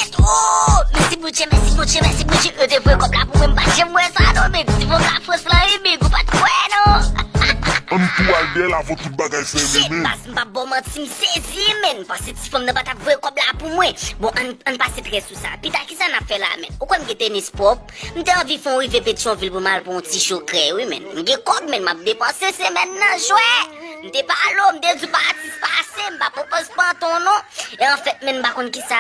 best. Oh, merci beaucoup, eu te vwe comme la pou mwen bache mwen sa non, men. Si vou ka fos lan eme, go pat kwen non. An tou al de la, vou tout bagay fè Shit, men. bas mba bon menti msezi men. Pase ti fom nan bat ap vwe comme la pou mwen. Bon, an pase tre sou sa. Pita ki sa na fe la men. Ou kon mge tenis pop, mte anvi fon rive Pétionville pou mal pou un ti chokre, oui men. Mge kop men, map depanse se men nan jwe. Mte pa alo, mte du batis pase, mba propose panton non. Et en fait, men bakon ki sa,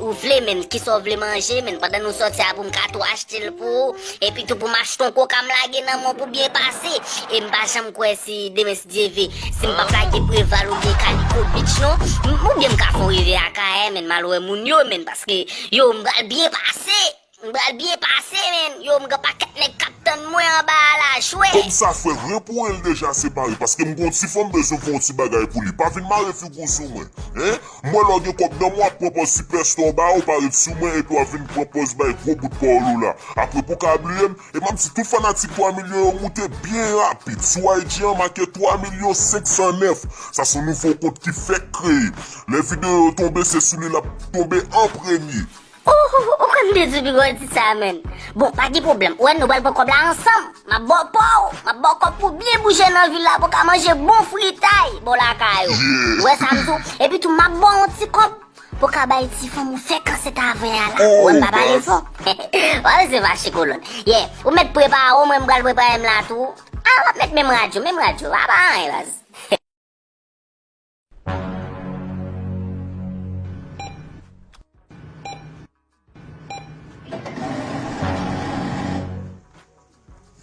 ou vle men, ki so vle manje men. Padan nou sorti a pou mka tou achete l pou. Et puis tout pou m'acheton ko kam lage nan mon pou bien passe. Et mba jam kwe si demen si djeve, si mba plage preval ou bien kaliko bitch non. Mou bien mka fon rive a ka men, malwe moun yo men. Parce que yo mbral bien passe. Mbral bien passe men. Yo mga paket nek kapten mwen an ba la chwe. Comme ça fait rien pour elle déjà séparé parce que m'gon si femme besoin font ti bagay pour lui. Pas vinn marrer figou sou moi. Hein? Moi log comme dans moi propose superstar ba ou parler sou moi et toi vinn propose ba gros bout de polo là. Après pour câble et même si tout fanatique 3 millions monter bien rapide. Soit Haïtien marqué 3 509. Ça son nouveau compte qui fait créer. Les vidéos tombées c'est celui là tombé en premier. Ou kon de zubi gwa di sa men. Bon, pa di problem. Ouè nou bal pou kob la ansam. Ma bo pou. Ma bo kob pou bien bouger nan villa pou ka manje bon fritay. Bon la kayo. Ouè samzou. Et puis tout ma bon ti kob. Pou ka bay ti fon mou fek an set avè la. Ouè mba bale fon. Ouè se vache kolon. Yeah. Ou met prepare ou mwen mga prepare m la tou. Ah, wap met mem radio. Wap an elas.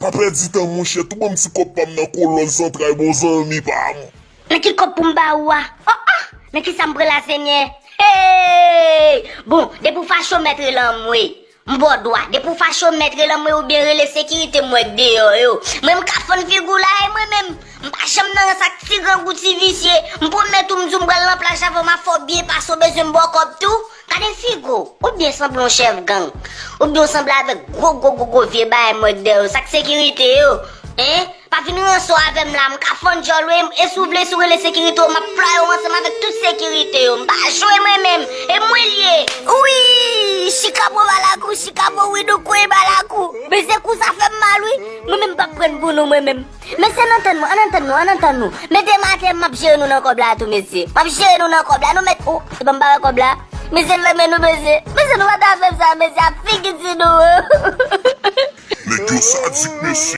Papa dit tan mon cher, tout bon petit cop pam nan colonne centrale bon zanmi pam. Mais qui cop pour mba ouah? Mais qui ça me la seigneur? Hey! Bon, de pour facho mettre l'homme oui. Mbo doit, de pour facho mettre l'homme ou bien les sécurité moi dehors yo. Même ka fon figou là et moi même m'pa cham nan sak ti grand gouti vicieux. M'po mettre ou m'zou m'bral lan plage avant ma faut bien passe besoin mbo kop tout. Kade figo, ou bien semble un chef gang, ou bien semble avec gros vieux bail modèle, sak sécurité yo. Hein? Pas venir en soir avec moi, m'ka fon jolwe et souvler sur les sécurités, m'a ployer ensemble avec toute sécurité yo. M'pa jouer moi-même et moi lié. Oui, chikabo balakou, chikabo oui do koy balakou. Mais c'est quoi ça fait mal oui? Moi-même pas prendre pour nous moi-même. Mais c'est en nous. Mettez matin m'a géré nous dans kobla tout monsieur. M'a géré nous dans kobla, nous mettre oh, c'est pas m'ba kobla. Mais c'est le menu baiser. Mais c'est nous va faire ça, mais c'est à figue nous. Mais que ça dit monsieur.